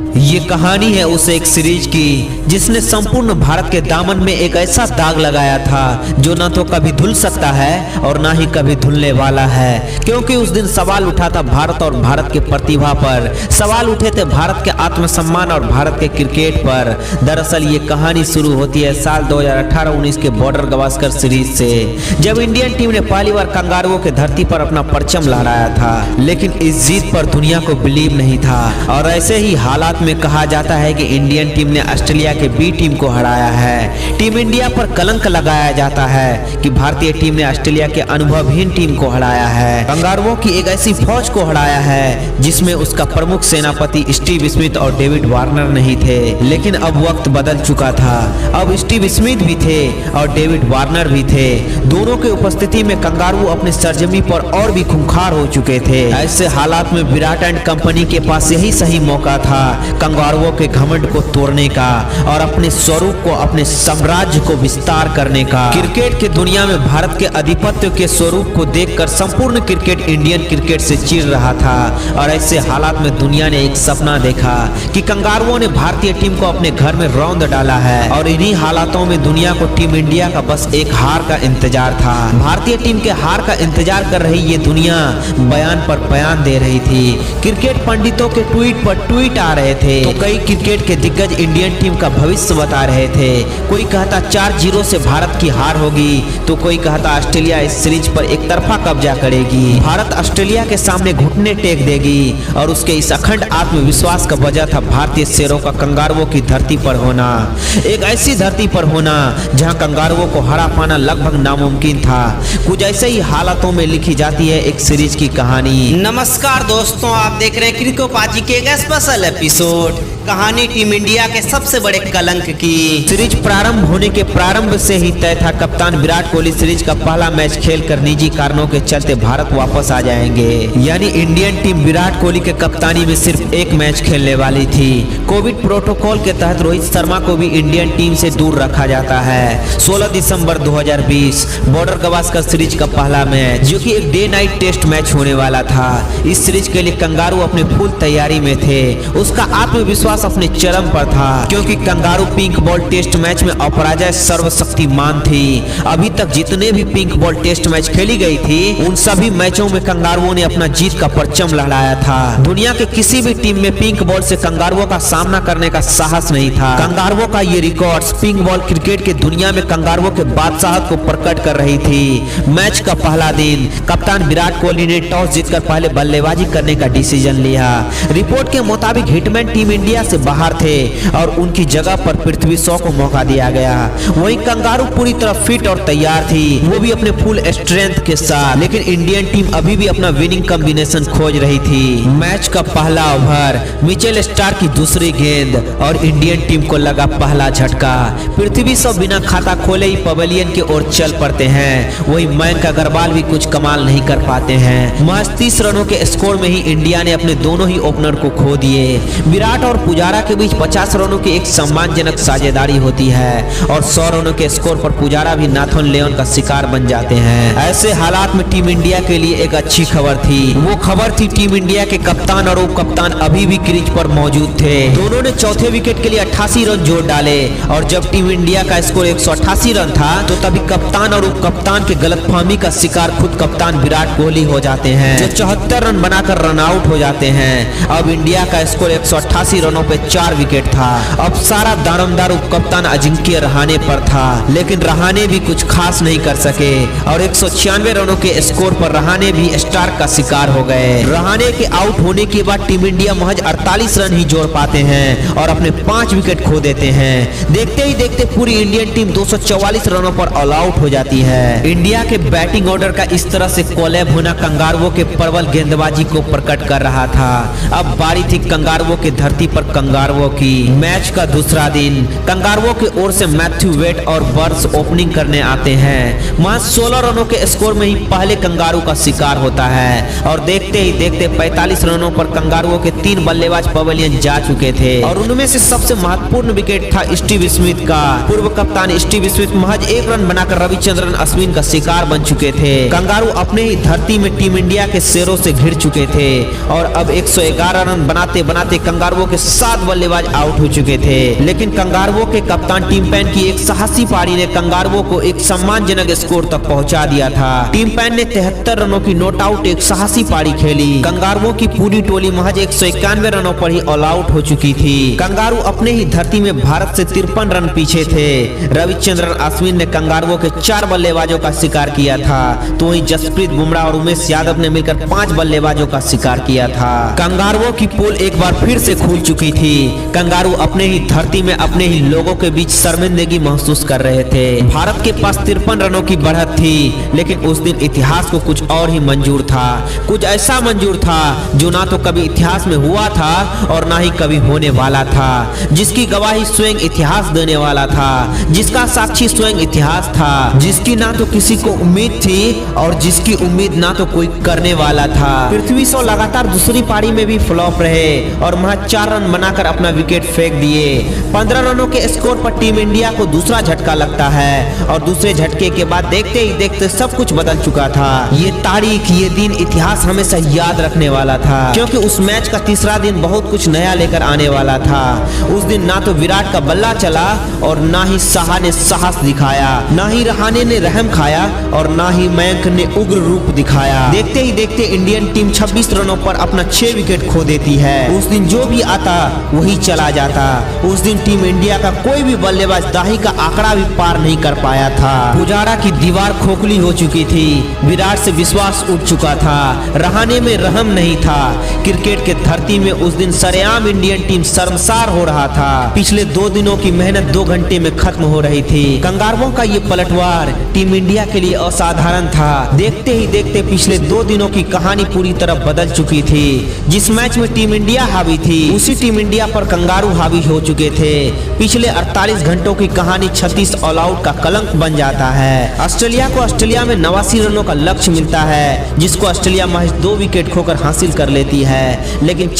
ये कहानी है उस एक सीरीज की जिसने संपूर्ण भारत के दामन में एक ऐसा दाग लगाया था जो ना तो कभी धुल सकता है और ना ही कभी धुलने वाला है, क्योंकि उस दिन सवाल उठा था भारत और भारत की प्रतिभा पर, सवाल उठे थे भारत के आत्मसम्मान और भारत के क्रिकेट पर। दरअसल ये कहानी शुरू होती है साल 2018-19 के बॉर्डर गावस्कर सीरीज से, जब इंडियन टीम ने पहली बार कंगारुओं के धरती पर अपना परचम लहराया था। लेकिन इस जीत पर दुनिया को बिलीव नहीं था और ऐसे ही हालात में कहा जाता है कि इंडियन टीम ने ऑस्ट्रेलिया के बी टीम को हराया है। टीम इंडिया पर कलंक लगाया जाता है कि भारतीय टीम ने ऑस्ट्रेलिया के अनुभवहीन टीम को हराया है, कंगारुओं की एक ऐसी फौज को हराया है जिसमें उसका प्रमुख सेनापति स्टीव स्मिथ और डेविड वार्नर नहीं थे। लेकिन अब वक्त बदल चुका था, अब स्टीव स्मिथ भी थे और डेविड वार्नर भी थे। दोनों के उपस्थिति में कंगारू अपनी सरजमी पर और भी खूंखार हो चुके थे। ऐसे हालात में विराट एंड कंपनी के पास यही सही मौका था कंगारुओं के घमंड को तोड़ने का और अपने स्वरूप को, अपने साम्राज्य को विस्तार करने का। क्रिकेट की दुनिया में भारत के आधिपत्य के स्वरूप को देखकर संपूर्ण क्रिकेट इंडियन क्रिकेट से चिढ़ रहा था और ऐसे हालात में दुनिया ने एक सपना देखा कि कंगारुओं ने भारतीय टीम को अपने घर में रौंद डाला है और इन्हीं हालातों में दुनिया को टीम इंडिया का बस एक हार का इंतजार था। भारतीय टीम के हार का इंतजार कर रही ये दुनिया बयान पर बयान दे रही थी। क्रिकेट पंडितों के ट्वीट पर ट्वीट आ रहे थे तो कई क्रिकेट के दिग्गज इंडियन टीम का भविष्य बता रहे थे। कोई कहता 4-0 से भारत की हार होगी तो कोई कहता ऑस्ट्रेलिया इस सीरीज पर एक तरफा कब्जा करेगी, भारत ऑस्ट्रेलिया के सामने घुटने टेक देगी। और उसके इस अखंड आत्मविश्वास का वजह था भारतीय शेरों का कंगारुओं की धरती पर होना, एक ऐसी धरती पर होना जहां कंगारुओं को हरा पाना लगभग नामुमकिन था। कुछ ऐसे ही हालातों में लिखी जाती है एक सीरीज की कहानी। नमस्कार दोस्तों, आप देख रहे हैं क्रिकोपाजी के एक स्पेशल एपिसोड, कहानी टीम इंडिया के सबसे बड़े कलंक की। सीरीज प्रारंभ होने के प्रारंभ से ही तय था कप्तान विराट कोहली सीरीज का पहला मैच खेलकर निजी कारणों के चलते भारत वापस आ जाएंगे। यानी इंडियन टीम विराट कोहली के कप्तानी में सिर्फ एक मैच खेलने वाली थी। कोविड प्रोटोकॉल के तहत रोहित शर्मा को भी इंडियन टीम से दूर रखा जाता है। 16 दिसंबर 2020 बॉर्डर गावस्कर सीरीज का पहला मैच, जो कि एक डे नाइट टेस्ट मैच होने वाला था। इस सीरीज के लिए कंगारू अपने फुल तैयारी में थे। उसका आत्मविश्वास अपने चरम पर था क्योंकि kangaroo pink ball test match में अपराजय सर्वशक्तिमान थी। अभी तक जितने भी पिंक बॉल टेस्ट मैच खेली गई थी उन सभी मैचों में कंगारुओं ने अपना जीत का परचम लहराया था। दुनिया के किसी भी टीम में पिंक बॉल से कंगारुओं का सामना करने का साहस नहीं था। कंगारुओं का ये रिकॉर्ड्स पिंक बॉल क्रिकेट की दुनिया में कंगारुओं के बादशाहत को प्रकट कर रही थी। मैच का पहला दिन कप्तान विराट कोहली ने टॉस जीतकर पहले बल्लेबाजी करने का डिसीजन लिया। रिपोर्ट के मुताबिक हिटमैन टीम इंडिया से बाहर थे और उनकी जगह पर पृथ्वी शॉ को मौका दिया गया। वहीं कंगारू पूरी तरह फिट और तैयार थी, वो भी अपने फुल स्ट्रेंथ के साथ। लेकिन इंडियन टीम अभी भी अपना विनिंग कॉम्बिनेशन खोज रही थी। मैच का पहला ओवर, मिचेल स्टार्क की दूसरी गेंद और इंडियन टीम को लगा पहला झटका। पृथ्वी शॉ बिना खाता खोले ही पवेलियन की ओर चल पड़ते हैं। वही मयंक अग्रवाल भी कुछ कमाल नहीं कर पाते हैं। महज 30 रनों के स्कोर में ही इंडिया ने अपने दोनों ही ओपनर को खो दिए। विराट और पुजारा के बीच 50 रनों की एक सम्मानजनक साझेदारी होती है और 100 रनों के स्कोर पर पुजारा भी नाथन लियोन का शिकार बन जाते हैं। ऐसे हालात में टीम इंडिया के लिए एक अच्छी खबर थी। वो खबर थी टीम इंडिया के कप्तान और उप कप्तान अभी भी क्रीज पर मौजूद थे। दोनों ने चौथे विकेट के लिए 88 रन जोड़ डाले और जब टीम इंडिया का स्कोर 188 रन था तो तभी कप्तान और उप कप्तान के गलतफहमी का शिकार खुद कप्तान विराट कोहली हो जाते हैं, जो 74 रन बनाकर रन आउट हो जाते हैं। अब इंडिया का स्कोर 188 रनों पे 4 विकेट था। अब सारा दारोमदार उप कप्तान अजिंक्य रहाणे पर था, लेकिन रहाणे भी कुछ खास नहीं कर सके और 196 रनों के स्कोर पर रहाणे भी स्टार्क का शिकार हो गए। रहाणे के आउट होने के बाद टीम इंडिया महज 48 रन ही जोड़ पाते हैं और अपने 5 विकेट खो देते हैं। देखते ही देखते पूरी इंडियन टीम 244 रनों पर ऑल आउट हो जाती है। इंडिया के बैटिंग ऑर्डर का इस तरह से कोलैब होना कंगारुओं के प्रबल गेंदबाजी को प्रकट कर रहा था। अब बारी थी कंगारुओं के धरती पर कंगारुओं की। मैच का दूसरा दिन कंगारुओं की ओर से मैथ्यू वेट और बर्स ओपनिंग करने आते हैं। महज 16 रनों के स्कोर में ही पहले कंगारू का शिकार होता है और देखते ही देखते 45 रनों पर कंगारुओं के 3 बल्लेबाज पवेलियन जा चुके थे और उनमें से सबसे महत्वपूर्ण विकेट था स्टीव स्मिथ का। पूर्व कप्तान स्टीव स्मिथ महज 1 रन बनाकर रविचंद्रन अश्विन का शिकार बन चुके थे। कंगारू अपने ही धरती में टीम इंडिया के शेरों से घिर चुके थे और अब 111 रन बनाते बनाते कंगारुओं के 7 बल्लेबाज आउट हो चुके थे, लेकिन कंगारुओं के कप्तान टिम पेन की एक साहसी पारी ने कंगारुओं को एक सम्मानजनक स्कोर तक पहुंचा दिया था। टिम पेन ने 73 रनों की नॉट आउट एक साहसी पारी खेली। कंगारुओं की पूरी टोली महज 191 रनों पर ही ऑल आउट हो चुकी थी। कंगारू अपने ही धरती में भारत से 53 रन पीछे थे। रविचंद्रन अश्विन ने कंगारुओं के 4 बल्लेबाजों का शिकार किया था, तो वहीं जसप्रीत बुमराह और उमेश यादव ने मिलकर 5 बल्लेबाजों का शिकार किया था। कंगारुओं की पोल एक बार फिर से खुल चुकी थी। कंगारू अपने ही धरती में अपने ही लोगों के बीच शर्मिंदगी महसूस कर रहे थे। भारत के पास 53 रनों की बढ़त थी, लेकिन उस दिन इतिहास को कुछ और ही मंजूर था। कुछ ऐसा मंजूर था जो ना तो कभी इतिहास में हुआ था और ना ही कभी होने वाला था, जिसकी गवाही स्वयं इतिहास देने वाला था, जिसका साक्षी स्वयं इतिहास था, जिसकी ना तो किसी को उम्मीद थी और जिसकी उम्मीद ना तो कोई करने वाला था। पृथ्वी शॉ लगातार दूसरी पारी में भी फ्लॉप रहे और महज 4 रन बनाकर अपना विकेट फेंक दिए। 15 रनों के स्कोर पर टीम इंडिया को दूसरा झटका लगता है और दूसरे झटके के बाद देखते ही देखते सब कुछ बदल चुका था। ये तारीख, ये दिन इतिहास हमेशा याद रखने वाला था, क्योंकि उस मैच का तीसरा दिन बहुत कुछ नया लेकर आने वाला था। उस दिन ना तो विराट का बल्ला चला और ना ही साहा ने साहस दिखाया, ना ही रहाणे ने रहम खाया और ना ही मयंक ने उग्र रूप दिखाया। देखते ही देखते इंडियन टीम 26 रनों पर अपना 6 विकेट खो देती है। उस दिन जो भी आता वही चला जाता। उस दिन टीम इंडिया का कोई भी बल्लेबाज दाही का आंकड़ा भी पार नहीं कर पाया था। पुजारा की दीवार खोखली हो चुकी थी, विराट से विश्वास उठ चुका था, रहाणे में रहम नहीं था। क्रिकेट के धरती में उस दिन सरेआम इंडियन टीम शर्मसार हो रहा था। पिछले 2 दिनों की मेहनत 2 घंटे में खत्म हो रही थी। कंगारुओं का ये पलटवार टीम इंडिया के लिए असाधारण था। देखते ही देखते पिछले 2 दिनों की कहानी पूरी तरह बदल चुकी थी। जिस मैच में टीम इंडिया हावी थी, उसी टीम इंडिया पर कंगारू हावी हो चुके थे। पिछले 48 घंटों की कहानी 36 ऑल आउट का कलंक बन जाता है। ऑस्ट्रेलिया को ऑस्ट्रेलिया में 89 रनों का लक्ष्य मिलता है, जिसको ऑस्ट्रेलिया महज 2 विकेट खोकर हासिल कर लेती है, लेकिन